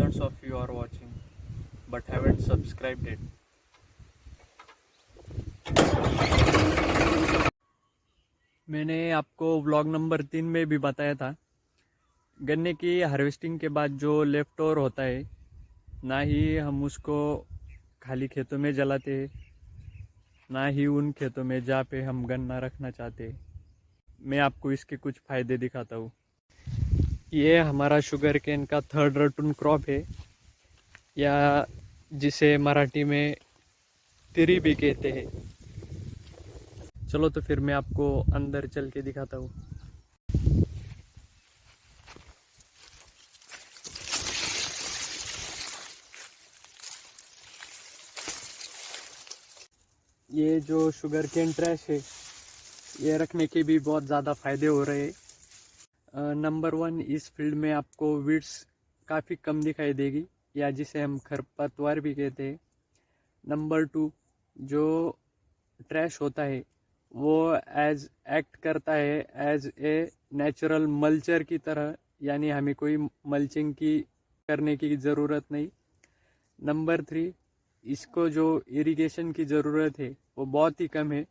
thousands of you are watching but haven't subscribed it. मैंने आपको vlog number 3 में भी बताया था, गन्ने की हार्वेस्टिंग के बाद जो लेफ्ट ओवर होता है, ना ही हम उसको खाली खेतों में जलाते, ना ही उन खेतों में जहाँ पे हम गन्ना रखना चाहते। मैं आपको इसके कुछ फ़ायदे दिखाता हूँ। ये हमारा शुगर केन का थर्ड रटून क्रॉप है, या जिसे मराठी में तिरी भी कहते हैं। चलो तो फिर मैं आपको अंदर चल के दिखाता हूँ। ये जो शुगर केन ट्रैश है, ये रखने के भी बहुत ज़्यादा फ़ायदे हो रहे हैं। नंबर 1, इस फील्ड में आपको वीड्स काफ़ी कम दिखाई देगी, या जिसे हम खरपतवार भी कहते हैं। नंबर 2, जो ट्रैश होता है वो एज एक्ट करता है एज ए नेचुरल मल्चर की तरह, यानी हमें कोई मल्चिंग की करने की ज़रूरत नहीं। नंबर 3, इसको जो इरिगेशन की ज़रूरत है वो बहुत ही कम है।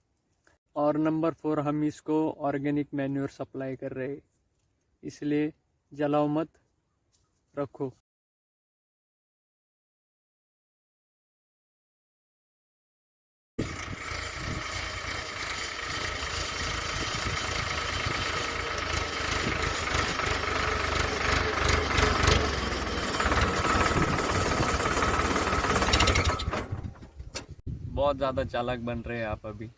और नंबर 4, हम इसको ऑर्गेनिक मैन्योर सप्लाई कर रहे हैं, इसलिए जलाओ मत, रखो। बहुत ज़्यादा चालाक बन रहे हैं आप अभी,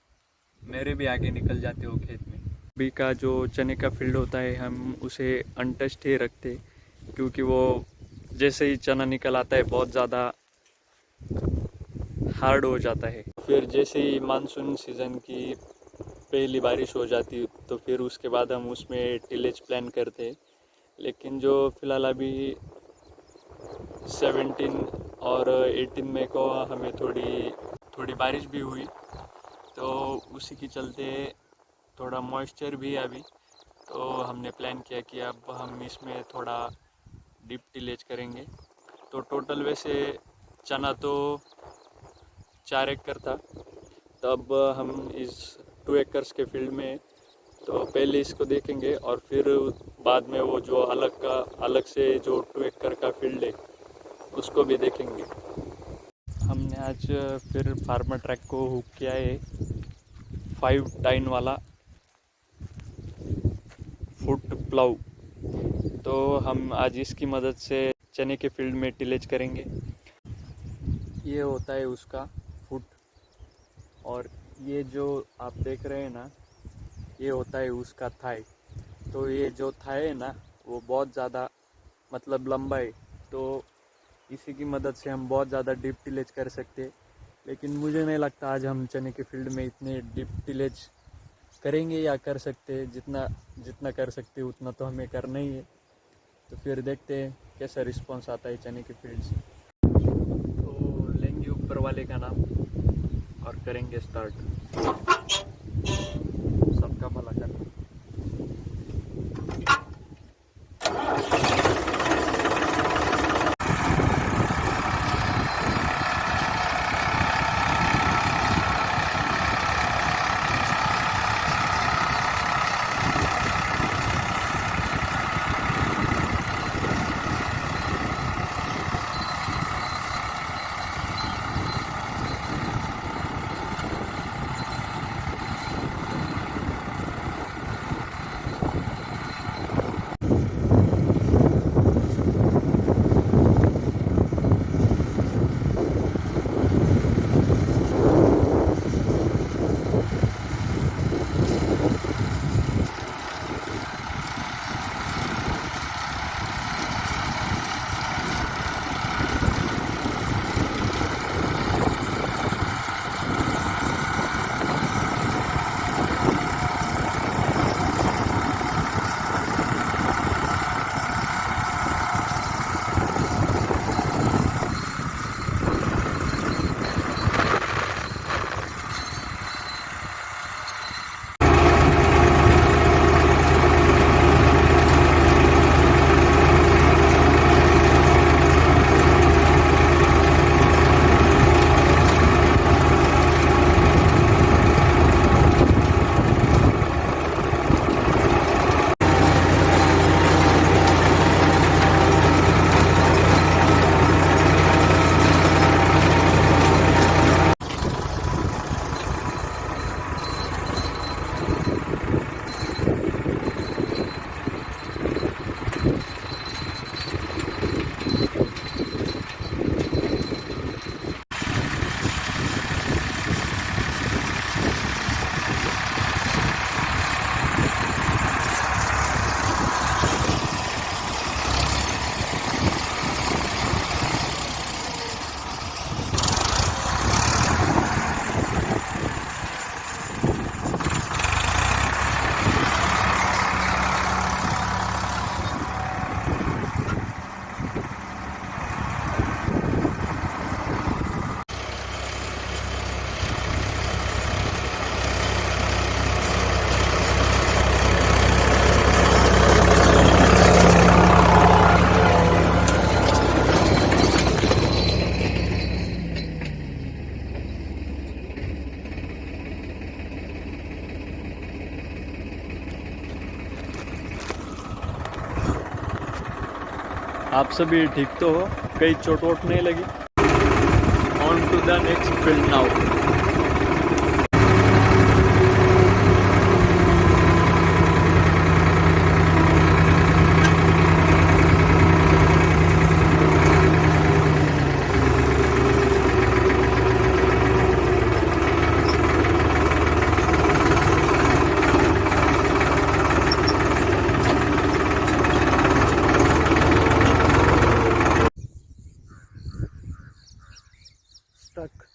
मेरे भी आगे निकल जाते हो खेत में। अभी का जो चने का फील्ड होता है, हम उसे अनटच्ड ही रखते, क्योंकि वो जैसे ही चना निकल आता है बहुत ज़्यादा हार्ड हो जाता है। फिर जैसे ही मानसून सीज़न की पहली बारिश हो जाती तो फिर उसके बाद हम उसमें टिलेज प्लान करते। लेकिन जो फ़िलहाल अभी 17 और 18 मई को हमें थोड़ी बारिश भी हुई, तो उसी के चलते थोड़ा मॉइस्चर भी है अभी, तो हमने प्लान किया कि अब हम इसमें थोड़ा डीप टिलेज करेंगे। तो टोटल वैसे चना तो 4 एकड़ था, तब हम इस 2 एकर्स के फील्ड में तो पहले इसको देखेंगे और फिर बाद में वो जो अलग से जो 2 एकड़ का फील्ड है उसको भी देखेंगे। हमने आज फिर फार्मर ट्रैक को हुक किया है 5 टाइन वाला फुट प्लाउ। तो हम आज इसकी मदद से चने के फील्ड में टिलेज करेंगे। ये होता है उसका फुट, और ये जो आप देख रहे हैं ना, ये होता है उसका थाई। तो ये जो थाई है ना, वो बहुत ज़्यादा मतलब लंबा है, तो इसी की मदद से हम बहुत ज़्यादा डीप टिलेज कर सकते हैं। लेकिन मुझे नहीं लगता आज हम चने के फील्ड में इतने डीप टिलेज करेंगे या कर सकते हैं। जितना कर सकते हैं उतना तो हमें करना ही है। तो फिर देखते हैं कैसा रिस्पॉन्स आता है चने के फील्ड से। तो लेंगे ऊपर वाले का नाम और करेंगे स्टार्ट। सबका भला करना। आप सभी ठीक तो हो? कहीं चोट वोट नहीं लगी? On to the next field now. Stuck.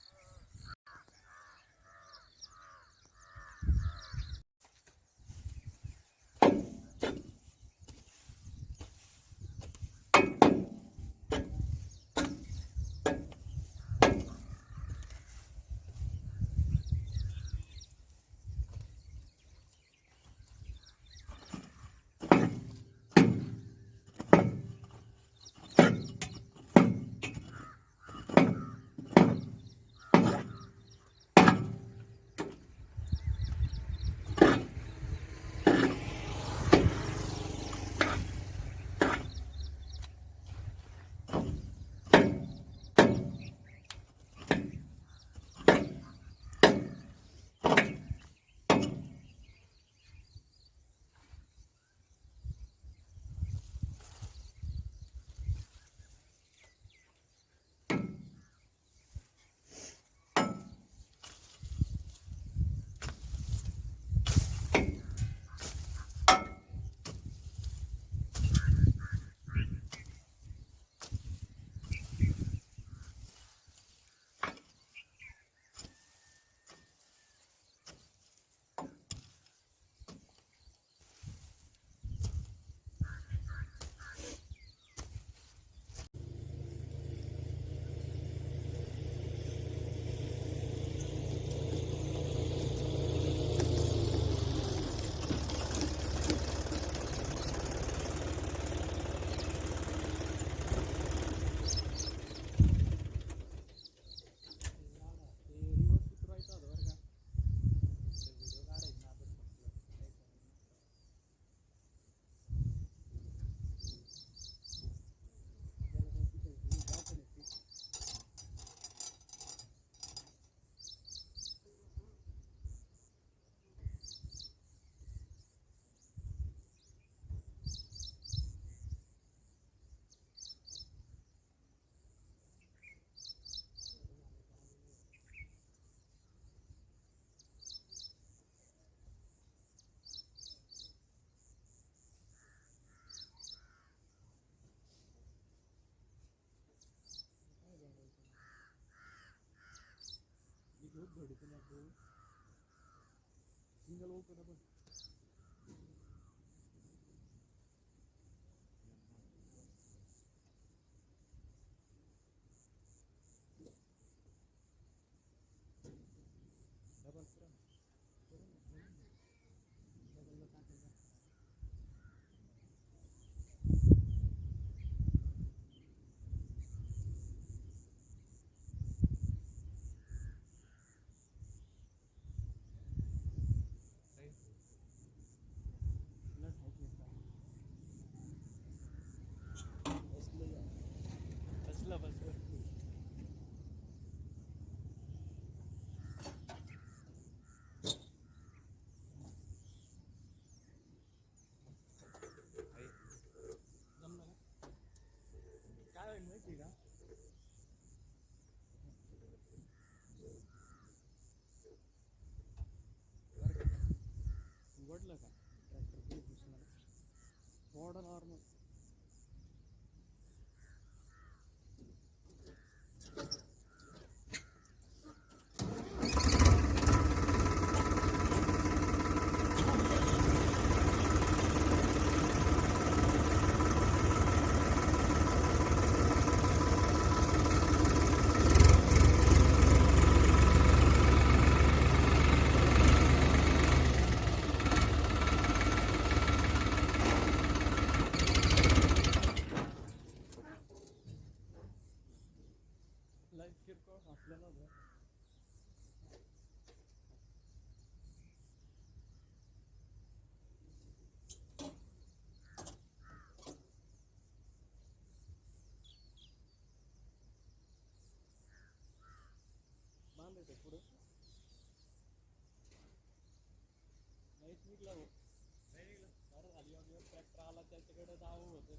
तिकडे जावं होतं.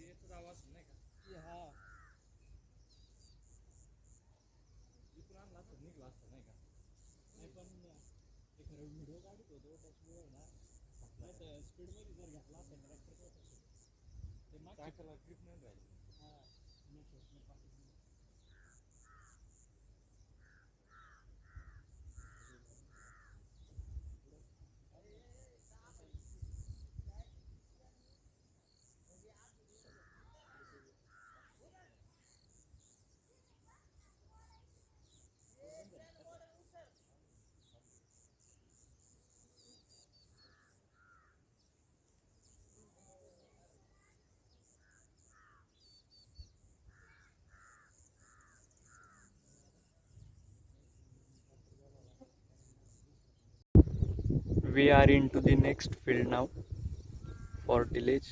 याचा आवाज नाही का? हा इकडून आणला असता निघला असता नाही का? नाही पण ते खरं व्हिडिओ काढत होतो त्याच्यामुळे ना स्पीडमध्ये जर घातला असता ट्रॅक्टर ते मागच्या ट्रिप नाही राहिली. हा We are into the next field now for tillage.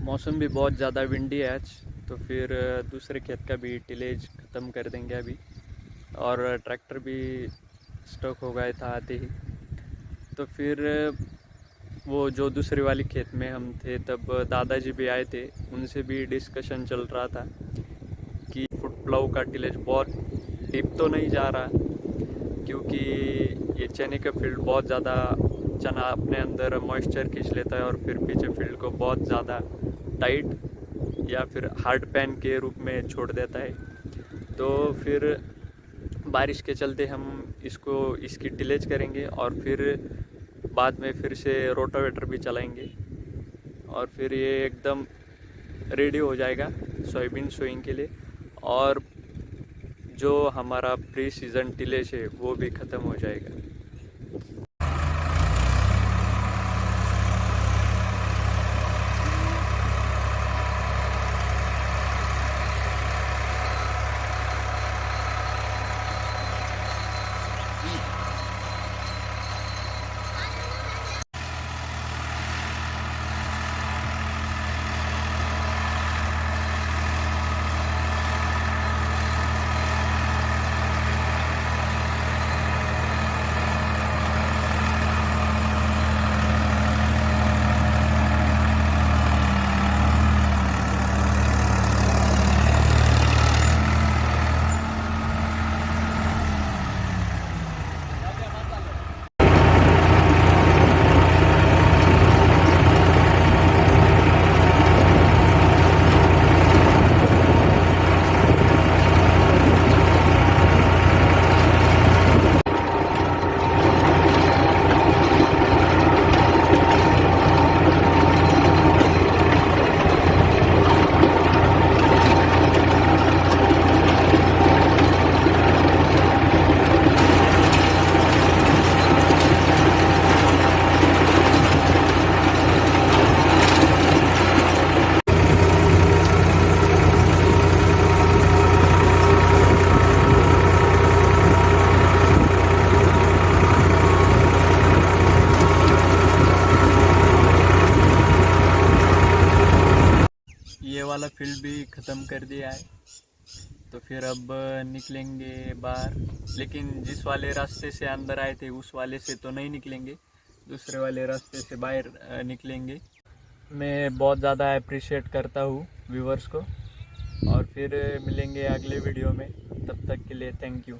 मौसम भी बहुत ज़्यादा विंडी है आज, तो फिर दूसरे खेत का भी टिलेज ख़त्म कर देंगे अभी। और ट्रैक्टर भी स्टॉक हो गया था आते ही, तो फिर वो जो दूसरी वाली खेत में हम थे तब दादाजी भी आए थे, उनसे भी डिस्कशन चल रहा था कि फुट प्लाउ का टिलेज बहुत डीप तो नहीं जा रहा, क्योंकि ये चने का फील्ड बहुत ज़्यादा चना अपने अंदर मॉइस्चर खींच लेता है और फिर पीछे फील्ड को बहुत ज़्यादा टाइट या फिर हार्ड पैन के रूप में छोड़ देता है। तो फिर बारिश के चलते हम इसकी टिलेज करेंगे और फिर बाद में फिर से रोटावेटर भी चलाएंगे और फिर ये एकदम रेडी हो जाएगा सोयाबीन सोइंग के लिए। और जो हमारा प्री सीज़न टिलेज है वो भी ख़त्म हो जाएगा। ये वाला फील्ड भी ख़त्म कर दिया है, तो फिर अब निकलेंगे बाहर। लेकिन जिस वाले रास्ते से अंदर आए थे उस वाले से तो नहीं निकलेंगे, दूसरे वाले रास्ते से बाहर निकलेंगे। मैं बहुत ज़्यादा अप्रिशिएट करता हूँ व्यूवर्स को, और फिर मिलेंगे अगले वीडियो में। तब तक के लिए थैंक यू।